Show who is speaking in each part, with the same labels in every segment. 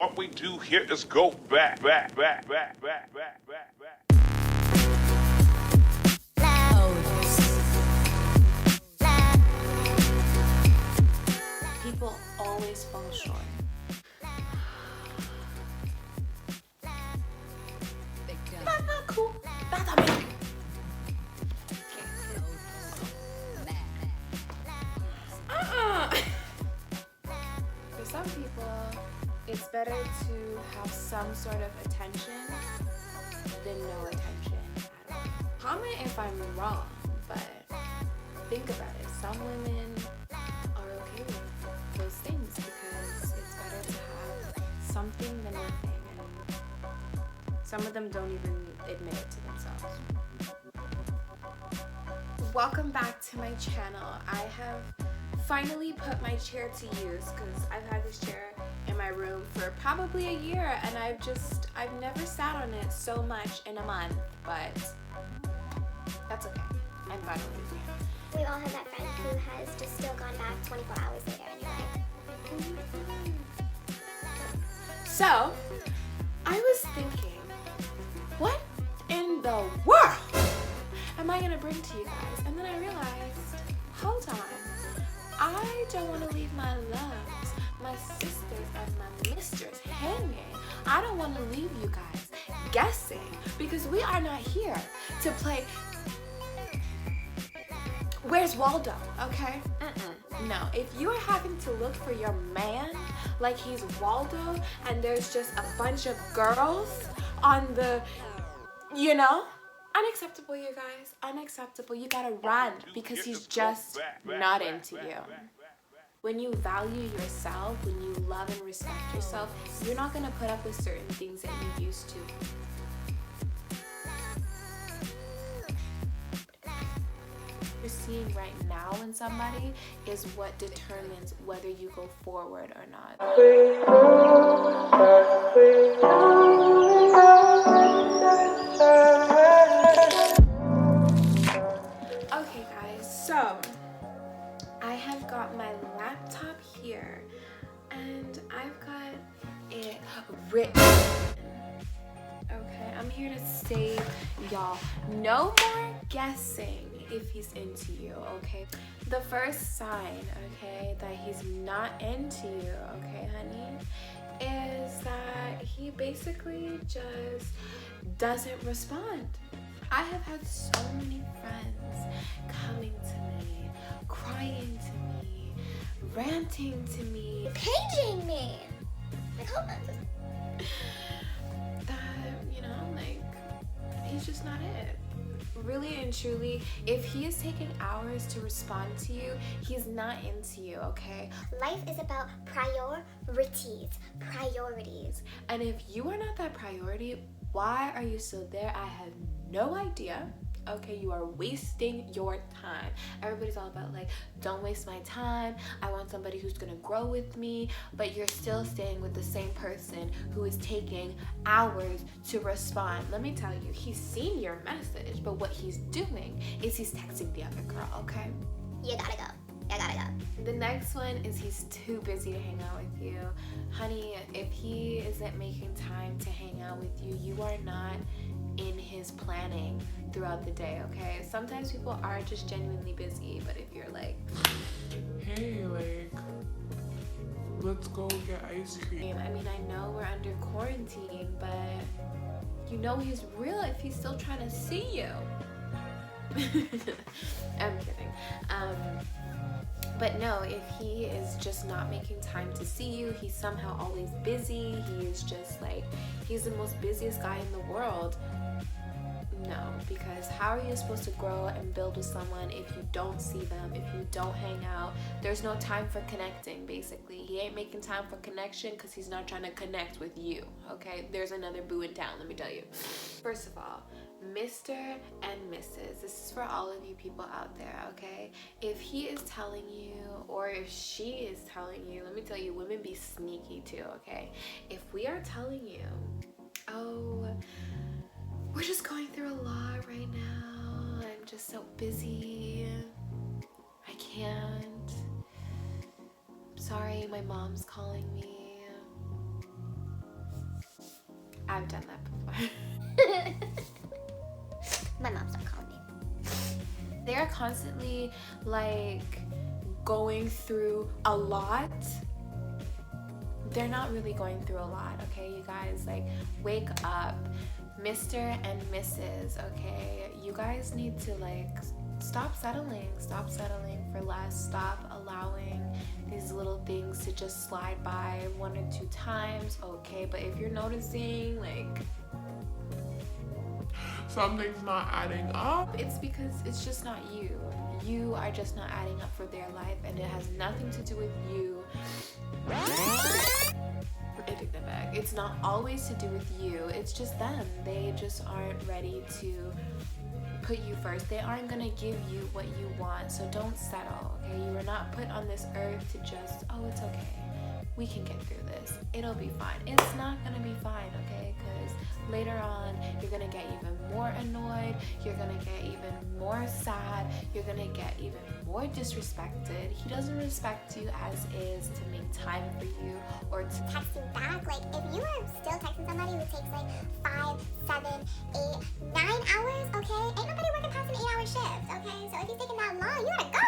Speaker 1: What we do here is go back.
Speaker 2: People always fall short. That's not cool. That's not me. For some people, it's better to have some sort of attention than no attention at all. Comment if I'm wrong, but think about it. Some women are okay with those things because it's better to have something than nothing, and some of them don't even admit it to themselves. Welcome back to my channel. I have finally put my chair to use because I've had this chair in my room for probably a year, and I've never sat on it so much in a month, but that's okay. I'm fine with it.
Speaker 3: We all have that friend who has just still gone back 24 hours later, and you're like,
Speaker 2: So, I was thinking, what in the world am I gonna bring to you guys? And then I realized, hold on, I don't want to leave my loves, my sisters and my misters hanging. I don't want to leave you guys guessing, because we are not here to play Where's Waldo, okay? No, if you are having to look for your man like he's Waldo and there's just a bunch of girls on the, unacceptable, you guys, unacceptable. You gotta run because he's just not into you. When you value yourself, when you love and respect yourself, you're not gonna put up with certain things that you used to. You're seeing right now in somebody is what determines whether you go forward or not. Okay guys, so I have got my laptop here and I've got it written. Okay, I'm here to save y'all. No more guessing if he's into you, okay? The first sign, okay, that he's not into you, okay, honey, is that he basically just doesn't respond. I have had so many friends coming to me, crying to me, ranting to me,
Speaker 3: paging me. Like, hold on.
Speaker 2: He's just not it. Really and truly, if he is taking hours to respond to you, he's not into you, okay?
Speaker 3: Life is about priorities.
Speaker 2: And if you are not that priority, why are you still there? I have no idea. Okay, you are wasting your time. Everybody's all about like, don't waste my time. I want somebody who's gonna grow with me, but you're still staying with the same person who is taking hours to respond. Let me tell you, he's seen your message, but what he's doing is he's texting the other girl, okay?
Speaker 3: You gotta go.
Speaker 2: The next one is he's too busy to hang out with you. Honey, if he isn't making time to hang out with you, you are not in his planning throughout the day, okay? Sometimes people are just genuinely busy, but if you're like,
Speaker 4: hey, like, let's go get ice cream.
Speaker 2: I mean, I know we're under quarantine, but you know he's real if he's still trying to see you. I'm kidding. But no, if he is just not making time to see you, he's somehow always busy, he is just like, he's the most busiest guy in the world. No, because how are you supposed to grow and build with someone if you don't see them, if you don't hang out? There's no time for connecting, basically. He ain't making time for connection because he's not trying to connect with you, okay? There's another boo in town, let me tell you. First of all, Mr. and Mrs., this is for all of you people out there, okay? If he is telling you, or if she is telling you, let me tell you, women be sneaky too, okay? If we are telling you, oh, we're just going through a lot right now, I'm just so busy, I can't, sorry, my mom's calling me, I've done that before.
Speaker 3: My mom's not calling me.
Speaker 2: They're constantly like going through a lot. They're not really going through a lot, okay, you guys? Like, wake up, Mr. and Mrs., okay? You guys need to like stop settling for less. Stop allowing these little things to just slide by 1 or 2 times, okay? But if you're noticing like
Speaker 4: something's not adding up,
Speaker 2: it's because it's just not you. You are just not adding up for their life, and it has nothing to do with you. I take that back. It's not always to do with you. It's just them. They just aren't ready to put you first. They aren't gonna give you what you want. So don't settle, okay? You were not put on this earth to just, oh, it's okay. We can get through this. It'll be fine. It's not gonna be fine, okay? Because later on, you're gonna get even more annoyed. You're gonna get even more sad. You're gonna get even more disrespected. He doesn't respect you as is to make time for you or to
Speaker 3: Text you back. Like, if you are still texting somebody who takes like 5, 7, 8, 9 hours, okay? Ain't nobody working past an 8-hour shift, okay? So if he's taking that long, you gotta go,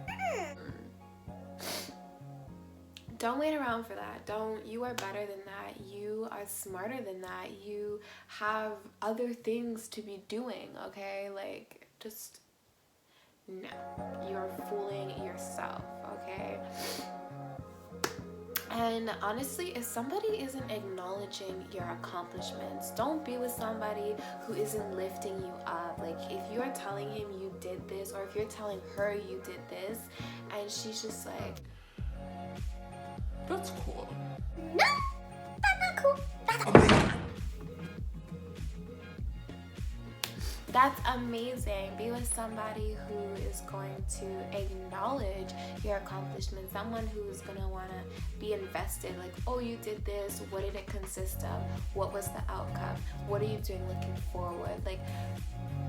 Speaker 3: girl.
Speaker 2: Don't wait around for that. You are better than that. You are smarter than that. You have other things to be doing, okay? Like, just, no. You're fooling yourself, okay? And honestly, if somebody isn't acknowledging your accomplishments, don't be with somebody who isn't lifting you up. Like, if you're telling him you did this, or if you're telling her you did this, and she's just like,
Speaker 4: that's cool.
Speaker 3: No, that's not cool.
Speaker 2: that's amazing. Be with somebody who is going to acknowledge your accomplishments, someone who's gonna wanna be invested. Like, oh, you did this, what did it consist of? What was the outcome? What are you doing looking forward? Like,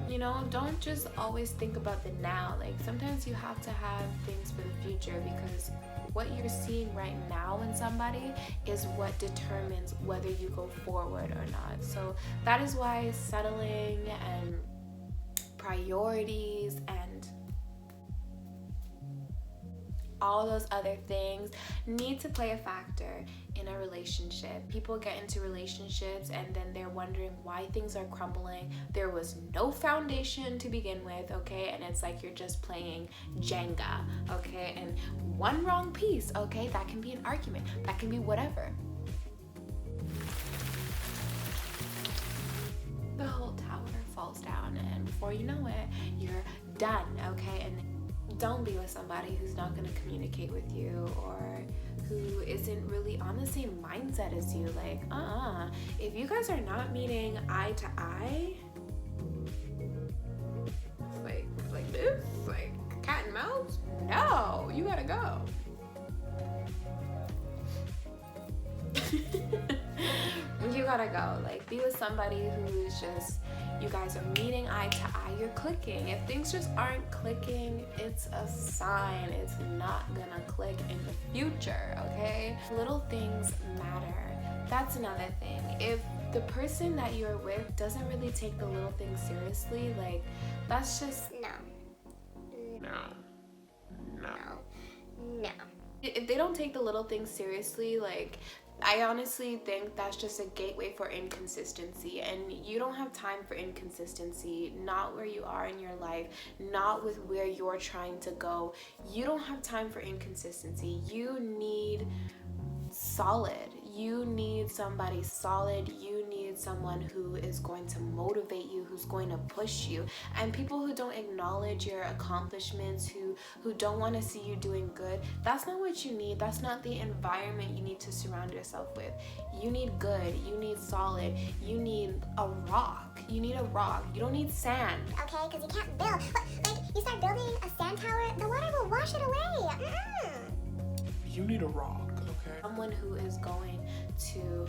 Speaker 2: you know, don't just always think about the now. Like, sometimes you have to have things for the future, because what you're seeing right now in somebody is what determines whether you go forward or not. So that is why settling and priorities and all those other things need to play a factor in a relationship. People get into relationships and then they're wondering why things are crumbling. There was no foundation to begin with, okay? And it's like you're just playing Jenga, okay? And one wrong piece, okay? That can be an argument. That can be whatever. The whole tower falls down, and before you know it, you're done, okay? And don't be with somebody who's not going to communicate with you, or who isn't really on the same mindset as you. Like, if you guys are not meeting eye to eye, like this, like cat and mouse, no, you gotta go. You gotta go. Like, be with somebody who's just, you guys are meeting eye to eye, you're clicking. If things just aren't clicking, it's a sign it's not gonna click in the future, okay? Little things matter. That's another thing. If the person that you're with doesn't really take the little things seriously, like, that's just
Speaker 3: No.
Speaker 2: if they don't take the little things seriously, like, I honestly think that's just a gateway for inconsistency, and you don't have time for inconsistency, not where you are in your life, not with where you're trying to go. You don't have time for inconsistency. You need solid. You need somebody solid. You need someone who is going to motivate you, who's going to push you. And people who don't acknowledge your accomplishments, who don't want to see you doing good, that's not what you need. That's not the environment you need to surround yourself with. You need good. You need solid. You need a rock. You need a rock. You don't need sand.
Speaker 3: Okay, because you can't build. Like, you start building a sand tower, the water will wash it away.
Speaker 4: You need a rock, okay?
Speaker 2: Someone who is going to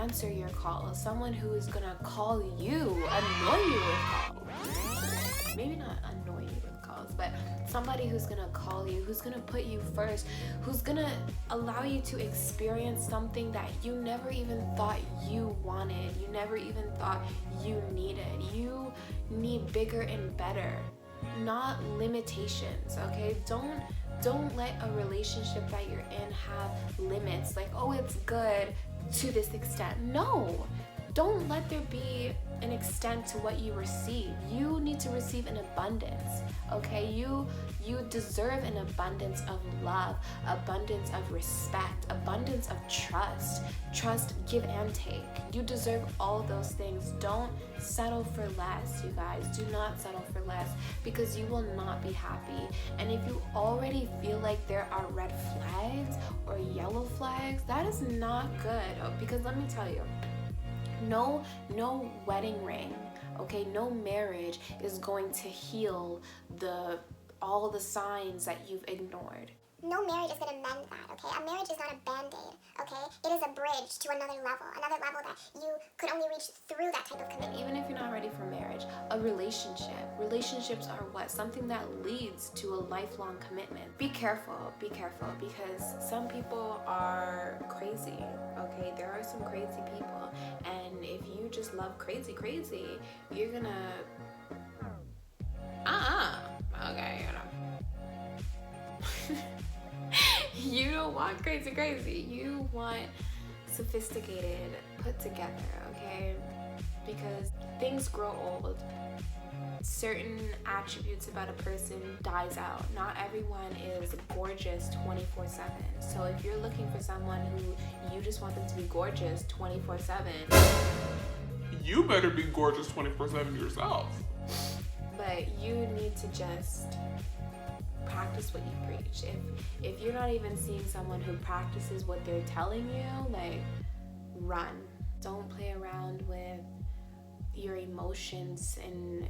Speaker 2: answer your calls, someone who is gonna call you, annoy you with calls. Maybe not annoy you with calls, but somebody who's gonna call you, who's gonna put you first, who's gonna allow you to experience something that you never even thought you wanted, you never even thought you needed. You need bigger and better, not limitations, okay? Don't let a relationship that you're in have limits, like, oh, it's good to this extent. No, don't let there be an extent to what you receive. You need to receive an abundance, okay? You deserve an abundance of love, abundance of respect, abundance of trust, give and take. You deserve all those things. Don't settle for less, you guys. Do not settle for less, because you will not be happy. And if you already feel like there are red flags or yellow flags, that is not good, because let me tell you, no wedding ring, okay, no marriage is going to heal all the signs that you've ignored.
Speaker 3: No marriage is going to mend that, okay? A marriage is not a band-aid, okay? It is a bridge to another level that you could only reach through that type of commitment.
Speaker 2: Even if you're not ready for marriage, a relationship. Relationships are what? Something that leads to a lifelong commitment. Be careful, because some people are crazy, okay? There are some crazy people, and if you just love crazy, you're gonna, okay, you don't want crazy. You want sophisticated, put together, okay? Because things grow old. Certain attributes about a person dies out. Not everyone is gorgeous 24/7. So if you're looking for someone who you just want them to be gorgeous 24/7,
Speaker 4: You better be gorgeous 24/7 yourself.
Speaker 2: but you need to just practice what you preach. If you're not even seeing someone who practices what they're telling you, like, run. Don't play around with your emotions and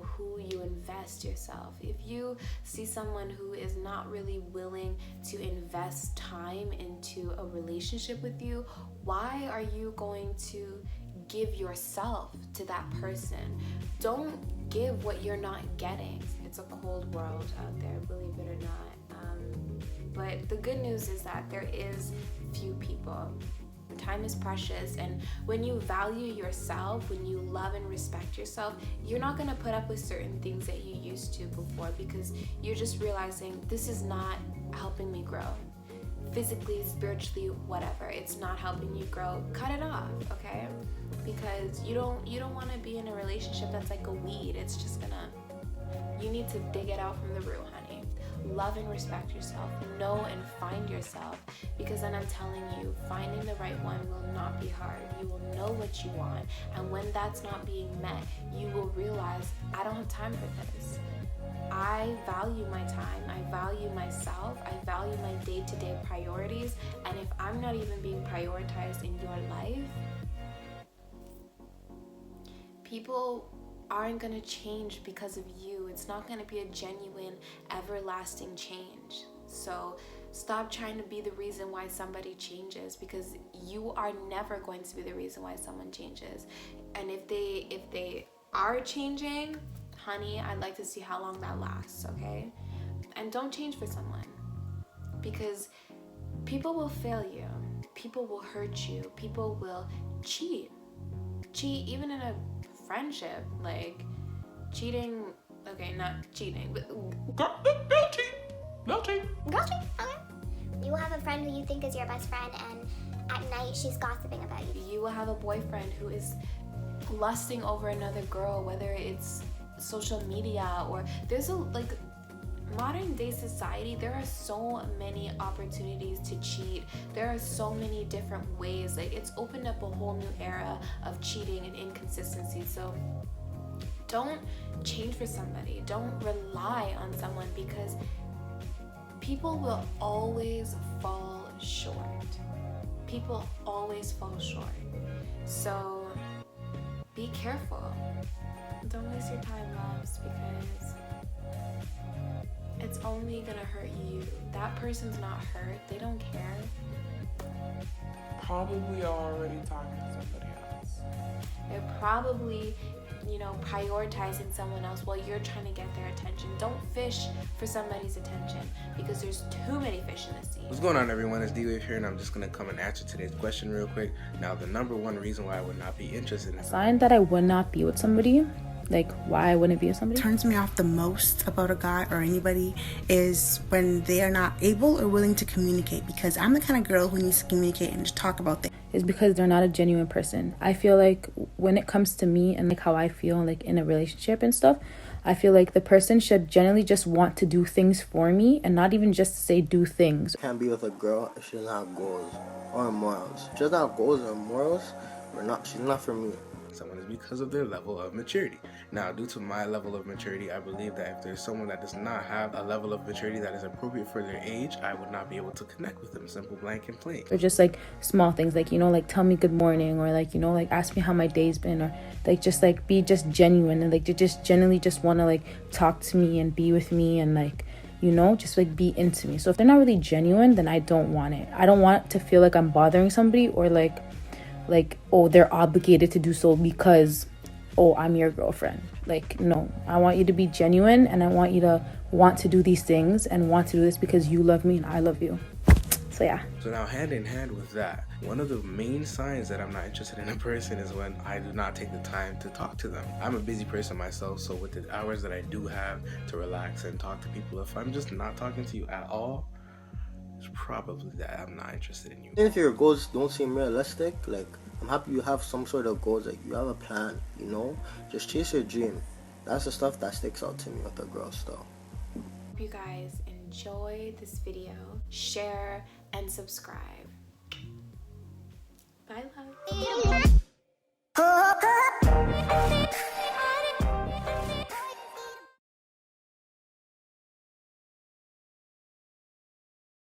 Speaker 2: who you invest yourself. If you see someone who is not really willing to invest time into a relationship with you, why are you going to give yourself to that person? Don't give what you're not getting. It's a cold world out there, believe it or not. But the good news is that there is few people. Time is precious, and when you value yourself, when you love and respect yourself, you're not going to put up with certain things that you used to before, because you're just realizing this is not helping me grow. Physically, spiritually, whatever. It's not helping you grow. Cut it off, okay? Because you don't want to be in a relationship that's like a weed. It's just you need to dig it out from the root, honey. Love and respect yourself. Know and find yourself, because then I'm telling you, finding the right one will not be hard. You will know what you want, and when that's not being met, you will realize, I don't have time for this. I value my time, I value myself, I value my day-to-day priorities, and if I'm not even being prioritized in your life, people aren't going to change because of you. It's not going to be a genuine, everlasting change. So stop trying to be the reason why somebody changes, because you are never going to be the reason why someone changes. And if they are changing, honey, I'd like to see how long that lasts, okay? And don't change for someone, because people will fail you. People will hurt you. People will cheat. Even in a friendship, like cheating, okay, not cheating, but
Speaker 4: They'll cheat.
Speaker 3: Gotcha. Okay. You will have a friend who you think is your best friend, and at night she's gossiping about you.
Speaker 2: you will have a boyfriend who is lusting over another girl, whether it's social media or there's modern day society, there are so many opportunities to cheat. There are so many different ways. Like, it's opened up a whole new era of cheating and inconsistency. So don't change for somebody. Don't rely on someone, because people will always fall short. People always fall short. So be careful. Don't waste your time, loves, because it's only gonna hurt you. That person's not hurt. They don't care.
Speaker 4: Probably already talking to
Speaker 2: probably, you know, prioritizing someone else while you're trying to get their attention. Don't fish for somebody's attention because there's too many fish in the sea.
Speaker 5: What's going on, everyone? It's D-Wave here, and I'm just going to come and answer today's question real quick. Now, the number one reason why I would not be interested in
Speaker 6: A sign that I would not be with somebody, like why I wouldn't be with somebody.
Speaker 7: Turns me off the most about a guy or anybody is when they are not able or willing to communicate, because I'm the kind of girl who needs to communicate and just talk about things.
Speaker 6: Is because they're not a genuine person. I feel like when it comes to me and like how I feel like in a relationship and stuff, I feel like the person should generally just want to do things for me and not even just say do things.
Speaker 8: Can't be with a girl if she doesn't have goals or morals. If she doesn't have goals or morals, she's not for me.
Speaker 5: someone is because of their level of maturity. Now, due to my level of maturity, I believe that if there's someone that does not have a level of maturity that is appropriate for their age, I would not be able to connect with them. Simple, blank, and plain.
Speaker 6: Or just like small things, like, you know, like tell me good morning, or like, you know, like ask me how my day's been, or like just like be just genuine and like to just genuinely just want to like talk to me and be with me and like, you know, just like be into me. So if they're not really genuine, then I don't want it. I don't want to feel like I'm bothering somebody, or like oh, they're obligated to do so because, oh, I'm your girlfriend. Like, no, I want you to be genuine, and I want you to want to do these things and want to do this because you love me and I love you. So yeah.
Speaker 5: So now, hand in hand with that, one of the main signs that I'm not interested in a person is when I do not take the time to talk to them. I'm a busy person myself, so with the hours that I do have to relax and talk to people, if I'm just not talking to you at all, it's probably that I'm not interested in you.
Speaker 8: Even if your goals don't seem realistic, like, I'm happy you have some sort of goals, like you have a plan, you know? Just chase your dream. That's the stuff that sticks out to me with a girl still.
Speaker 2: Hope you guys enjoyed this video. Share and subscribe. Bye, love.